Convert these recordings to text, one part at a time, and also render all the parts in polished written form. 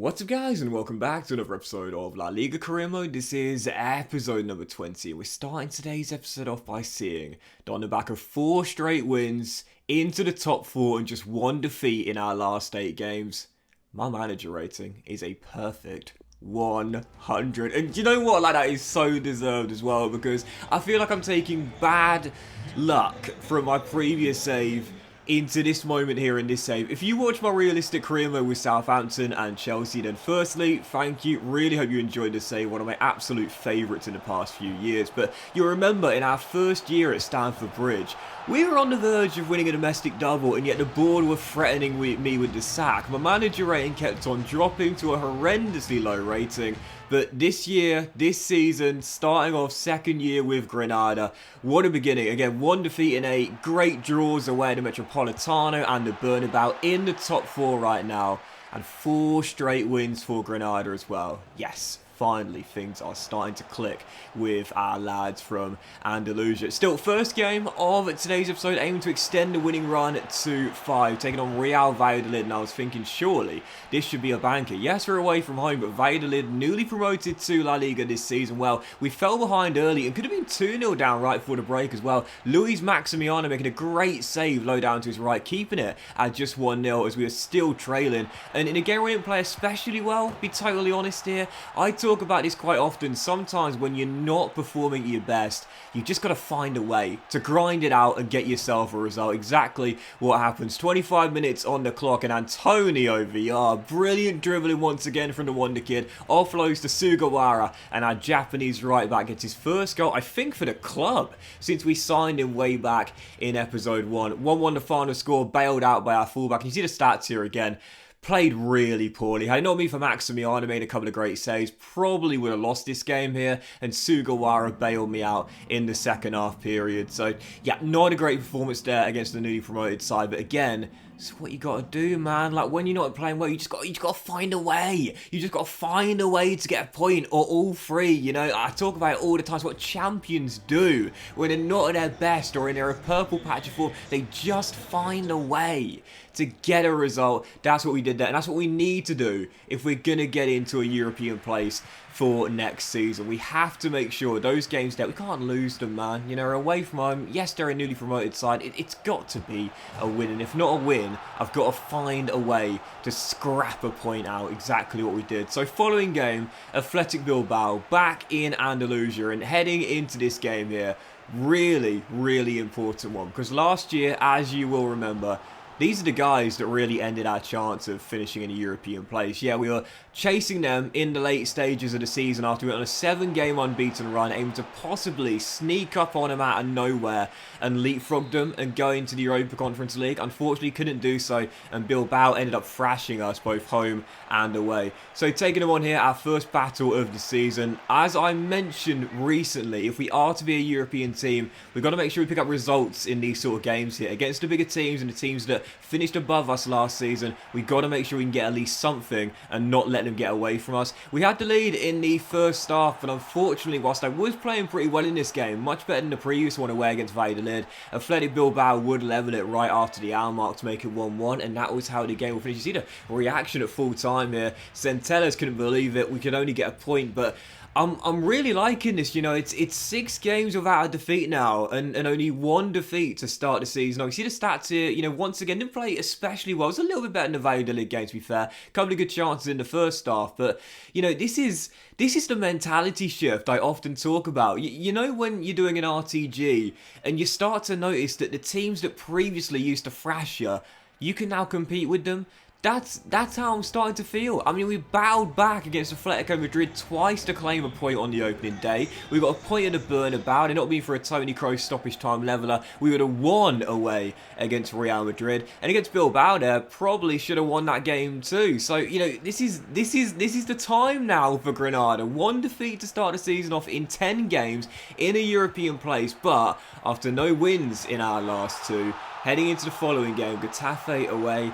What's up guys, and welcome back to another episode of La Liga Career Mode. This is episode number 20. We're starting today's episode off by seeing that on the back of 4 straight wins into the top 4 and just 1 defeat in our last 8 games, my manager rating is a perfect 100. And you know what, like, that is so deserved as well, because I feel like I'm taking bad luck from my previous save into this moment here in this save. If you watch my realistic career mode with Southampton and Chelsea, then firstly, thank you. Really hope you enjoyed this save, one of my absolute favourites in the past few years. But you'll remember in our first year at Stamford Bridge, we were on the verge of winning a domestic double, and yet the board were threatening me with the sack. My manager rating kept on dropping to a horrendously low rating. But this year, this season, starting off second year with Granada, what a beginning. Again, 1 defeat in 8, great draws away at the Metropolitano and the Bernabeu, in the top 4 right now. And 4 straight wins for Granada as well. Yes, finally things are starting to click with our lads from Andalusia. Still, first game of today's episode, aiming to extend the winning run to 5, taking on Real Valladolid, and I was thinking surely this should be a banker. Yes, we're away from home, but Valladolid, newly promoted to La Liga this season. Well, we fell behind early and could have been 2-0 down right before the break as well. Luis Maximiano making a great save low down to his right, keeping it at just 1-0 as we are still trailing. And in a game where we didn't play especially well, be totally honest here, I talk about this quite often. Sometimes when you're not performing at your best, you just got to find a way to grind it out and get yourself a result. Exactly what happens. 25 minutes on the clock, and Antonio Villar, brilliant dribbling once again from the Wonder Kid, offloads to Sugawara, and our Japanese right back gets his first goal, I think, for the club since we signed him way back in episode 1. 1-1 the final score, bailed out by our fullback. You see the stats here again. Played really poorly. Had it not been for Maximiano, made a couple of great saves, probably would have lost this game here, and Sugawara bailed me out in the second half period. So yeah, not a great performance there against the newly promoted side, but again, it's what you gotta do, man. Like, when you're not playing well, you just gotta find a way. You just gotta find a way to get a point, or all 3. You know, I talk about it all the time. It's what champions do when they're not at their best or in their purple patch of form. They just find a way to get a result. That's what we did there, and that's what we need to do if we're gonna get into a European place for next season. We have to make sure those games that we can't lose them, man. You know, we're away from home. Yes, they're a newly promoted side. It's got to be a win, and if not a win, I've got to find a way to scrap a point out. Exactly what we did. So following game, Athletic Bilbao back in Andalusia, and heading into this game here, really, really important one, because last year, as you will remember, these are the guys that really ended our chance of finishing in a European place. Yeah, we were chasing them in the late stages of the season after we went on a 7-game unbeaten run, aiming to possibly sneak up on them out of nowhere and leapfrog them and go into the Europa Conference League. Unfortunately, couldn't do so, and Bilbao ended up thrashing us both home and away. So taking them on here, our first battle of the season. As I mentioned recently, if we are to be a European team, we've got to make sure we pick up results in these sort of games here. Against the bigger teams and the teams that finished above us last season, we've got to make sure we can get at least something and not let them get away from us. We had the lead in the first half, but unfortunately, whilst I was playing pretty well in this game, much better than the previous one away against Valladolid, Athletic Bilbao would level it right after the hour mark to make it 1-1, and that was how the game will finish. You see the reaction at full time here. Centellas couldn't believe it. We could only get a point, but I'm really liking this. You know, it's 6 games without a defeat now, and only 1 defeat to start the season. Now, you see the stats here. You know, once again, didn't play especially well. It was a little bit better than the Valladolid game, to be fair. A couple of good chances in the first half, but you know, this is the mentality shift I often talk about. You know, when you're doing an RTG and you start to notice that the teams that previously used to thrash you, you can now compete with them. That's how I'm starting to feel. I mean, we battled back against Atletico Madrid twice to claim a point on the opening day. We got a point in the Bernabeu, and not being for a Toni Kroos stoppage time leveller, we would have won away against Real Madrid, and against Bilbao there, probably should have won that game too. So you know, this is the time now for Granada. 1 defeat to start the season off in 10 games in a European place, but after no wins in our last 2, heading into the following game, Getafe away.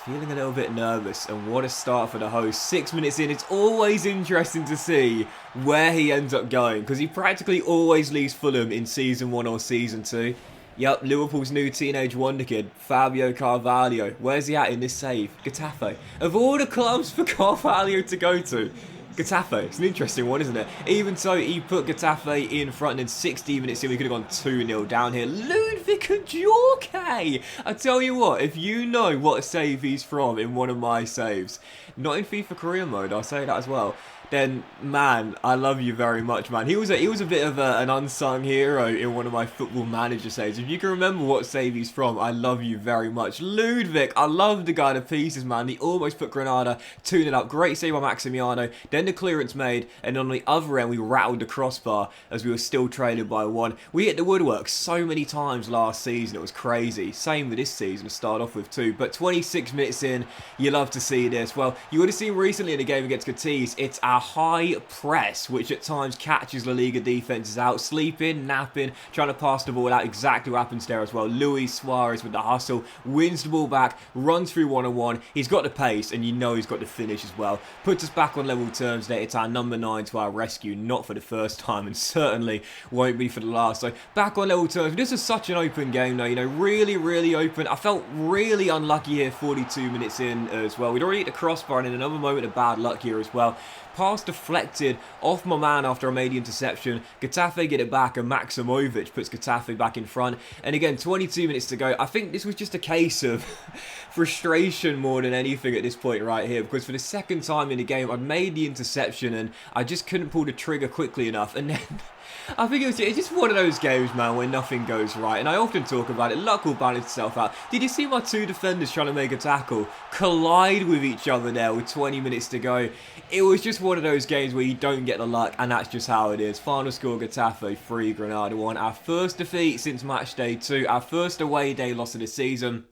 Feeling a little bit nervous, and what a start for the host. 6 minutes in, it's always interesting to see where he ends up going, because he practically always leaves Fulham in season 1 or season 2. Yep, Liverpool's new teenage wonder kid, Fabio Carvalho. Where's he at in this save? Getafe. Of all the clubs for Carvalho to go to, Getafe. It's an interesting one, isn't it? Even so, he put Getafe in front, and in 16 minutes in, we could have gone 2-0 down here. Ludwig Jorge! I tell you what, if you know what save he's from in one of my saves, not in FIFA career mode, I'll say that as well, then, man, I love you very much, man. He was a bit of an unsung hero in one of my Football Manager saves. If you can remember what save he's from, I love you very much. Ludwig, I love the guy to pieces, man. He almost put Granada 2-0 up. Great save by Maximiano. Then the clearance made, and on the other end, we rattled the crossbar as we were still trailing by 1. We hit the woodwork so many times last season. It was crazy. Same with this season to start off with, too. But 26 minutes in, you love to see this. Well, you would have seen recently in the game against Cadiz, it's our high press, which at times catches La Liga defenses out, sleeping, napping, trying to pass the ball out. Exactly what happens there as well. Luis Suarez with the hustle, wins the ball back, runs through 1-on-1. He's got the pace, and you know he's got the finish as well. Puts us back on level terms there. It's our number 9 to our rescue, not for the first time, and certainly won't be for the last. So back on level terms. This is such an open game though, you know, really, really open. I felt really unlucky here 42 minutes in as well. We'd already hit the crossbar, and in another moment of bad luck here as well. Pass deflected off my man after I made the interception. Getafe get it back, and Maximovic puts Getafe back in front. And again, 22 minutes to go. I think this was just a case of frustration more than anything at this point right here, because for the second time in the game, I'd made the interception and I just couldn't pull the trigger quickly enough. And then I think it's just one of those games, man, where nothing goes right. And I often talk about it. Luck will balance itself out. Did you see my two defenders trying to make a tackle collide with each other there with 20 minutes to go? It was just one of those games where you don't get the luck, and that's just how it is. Final score, Getafe 3, Granada 1. Our first defeat since match day 2. Our first away day loss of the season.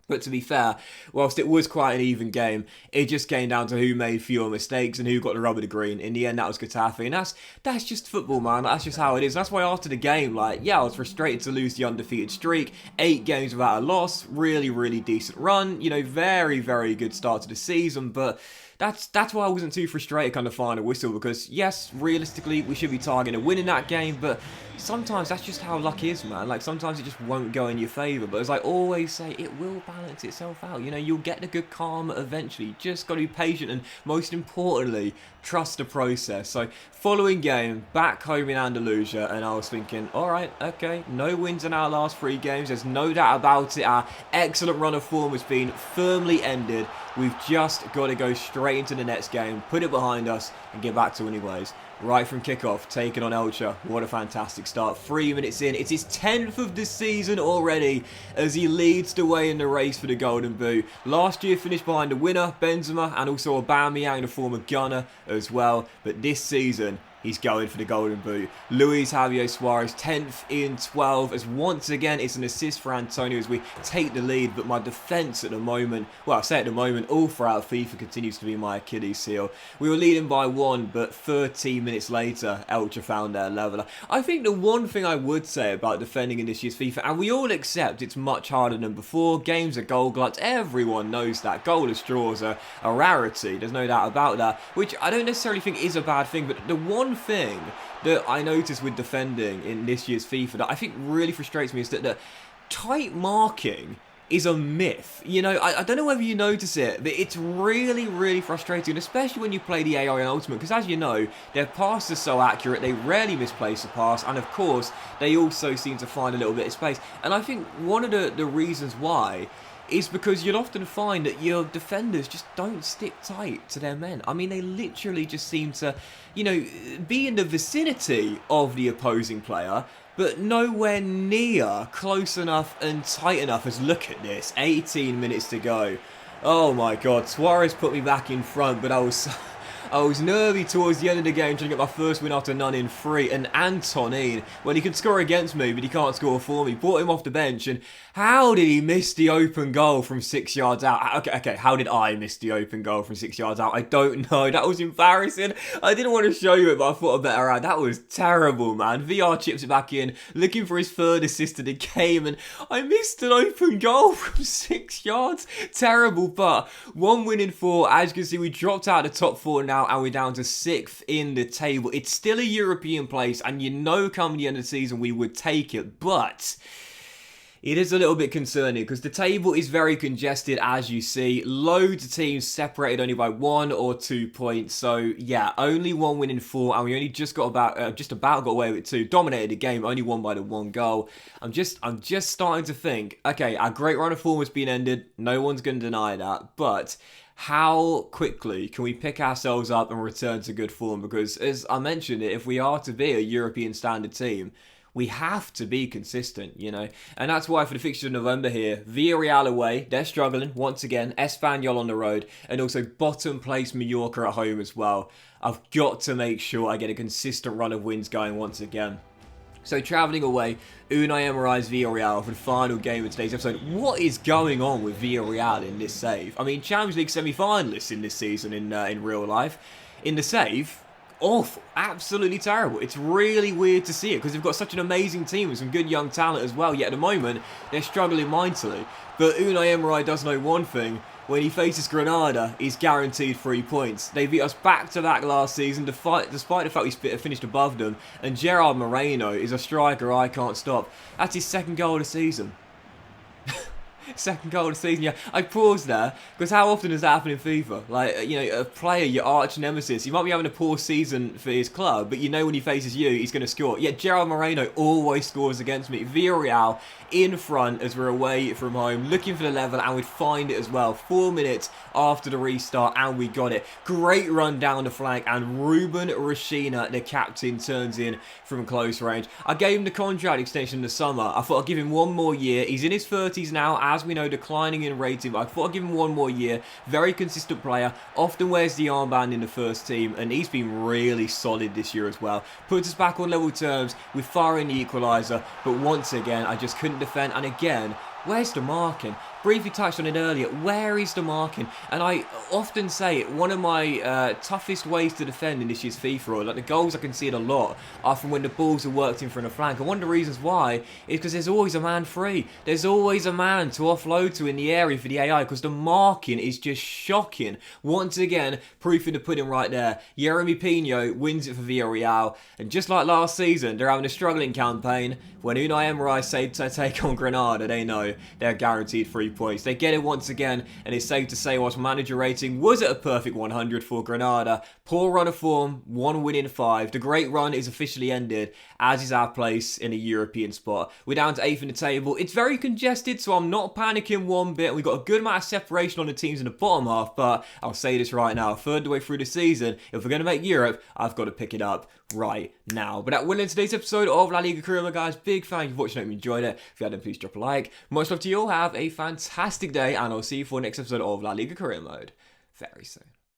But to be fair, whilst it was quite an even game, it just came down to who made fewer mistakes and who got the rub of the green. In the end, that was Getafe, and that's just football, man. That's just how it is. That's why after the game, like, yeah, I was frustrated to lose the undefeated streak. 8 games without a loss. Really, really decent run. You know, very, very good start to the season, but that's why I wasn't too frustrated kind of final whistle, because yes, realistically we should be targeting winning that game, but sometimes that's just how luck is, man. Like, sometimes it just won't go in your favour, but as I always say, it will balance itself out. You know, you'll get the good karma eventually. Just got to be patient, and most importantly, trust the process. So following game, back home in Andalusia, and I was thinking, alright, okay, no wins in our last 3 games, there's no doubt about it. Our excellent run of form has been firmly ended. We've just got to go straight into the next game, put it behind us, and get back to winning ways. Right from kickoff, taking on Elche. What a fantastic start. 3 minutes in. It's his 10th of this season already as he leads the way in the race for the Golden Boot. Last year finished behind the winner, Benzema, and also Aubameyang, the former gunner as well. But this season, he's going for the Golden Boot. Luis Javier Suarez, 10th in 12, as once again it's an assist for Antonio as we take the lead. But my defence at the moment, well, I say at the moment, all throughout FIFA continues to be my Achilles heel. We were leading by 1, but 13 minutes later, Elche found their leveller. I think the one thing I would say about defending in this year's FIFA, and we all accept it's much harder than before, games are goal gluts, everyone knows that. Goalless draws are a rarity, there's no doubt about that, which I don't necessarily think is a bad thing, but the one thing that I noticed with defending in this year's FIFA that I think really frustrates me is that the tight marking is a myth. You know, I don't know whether you notice it, but it's really, really frustrating, especially when you play the AI and Ultimate, because as you know, their passes are so accurate, they rarely misplace a pass, and of course, they also seem to find a little bit of space. And I think one of the reasons why is because you'll often find that your defenders just don't stick tight to their men. I mean, they literally just seem to, you know, be in the vicinity of the opposing player, but nowhere near close enough and tight enough as, look at this, 18 minutes to go. Oh my God, Suarez put me back in front, but I was nervy towards the end of the game trying to get my first win after none in 3. And Antonin, when he can score against me, but he can't score for me, brought him off the bench. And how did he miss the open goal from 6 yards out? Okay, how did I miss the open goal from 6 yards out? I don't know. That was embarrassing. I didn't want to show you it, but I thought I'd better add. That was terrible, man. VR chips it back in, looking for his 3rd assist of the game, and I missed an open goal from 6 yards. Terrible, but 1 win in 4. As you can see, we dropped out of the top 4 now, and we're down to 6th in the table. It's still a European place, and you know coming the end of the season we would take it, but It is a little bit concerning because the table is very congested, as you see. Loads of teams separated only by 1 or 2 points. So yeah, only 1 win in 4, and we only just about got away with 2. Dominated the game, only won by the 1 goal. I'm just starting to think, okay, our great run of form has been ended. No one's going to deny that, but how quickly can we pick ourselves up and return to good form? Because as I mentioned, if we are to be a European standard team, we have to be consistent, you know. And that's why for the fixture of November here, Villarreal away, they're struggling once again, Espanyol on the road, and also bottom place Mallorca at home as well. I've got to make sure I get a consistent run of wins going once again. So travelling away, Unai Emery's Villarreal for the final game of today's episode. What is going on with Villarreal in this save? I mean, Champions League semi-finalists in this season in real life. In the save, awful, absolutely terrible. It's really weird to see it because they've got such an amazing team with some good young talent as well. Yet at the moment, they're struggling mightily. But Unai Emery does know one thing. When he faces Granada, he's guaranteed 3 points. They beat us back-to-back last season, despite the fact we finished above them. And Gerard Moreno is a striker I can't stop. That's his 2nd goal of the season. 2nd goal of the season, yeah. I paused there, because how often does that happen in FIFA? Like, you know, a player, your arch nemesis, he might be having a poor season for his club, but you know when he faces you, he's going to score. Yet Gerard Moreno always scores against me. Villarreal in front as we're away from home, looking for the level, and we'd find it as well. 4 minutes after the restart, and we got it. Great run down the flank, and Ruben Rashina, the captain, turns in from close range. I gave him the contract extension in the summer. I thought I'd give him 1 more year. He's in his 30s now, as we know, declining in rating, but I thought I'd give him 1 more year. Very consistent player, often wears the armband in the first team, and he's been really solid this year as well. Puts us back on level terms with firing the equaliser, but once again, I just couldn't defend, and again, where's the marking? Briefly touched on it earlier, where is the marking? And I often say it, one of my toughest ways to defend in this year's FIFA, or like the goals I can see it a lot, are from when the balls are worked in from the flank. And one of the reasons why is because there's always a man free. There's always a man to offload to in the area for the AI, because the marking is just shocking. Once again, proof in the pudding right there. Yeremy Pino wins it for Villarreal, and just like last season, they're having a struggling campaign. When Unai Emery say to take on Granada, they know they're guaranteed 3 points. They get it once again, and it's safe to say whilst manager rating was at a perfect 100 for Granada, poor run of form, 1 win in 5. The great run is officially ended, as is our place in a European spot. We're down to 8th in the table. It's very congested, so I'm not panicking one bit. We've got a good amount of separation on the teams in the bottom half, but I'll say this right now, 3rd way through the season, if we're going to make Europe, I've got to pick it up right now. But that will end today's episode of La Liga Career, guys. Big thank you for watching. I hope you enjoyed it. If you had, then please drop a like. Much love to you all. Have a fantastic day, and I'll see you for the next episode of La Liga Career Mode very soon.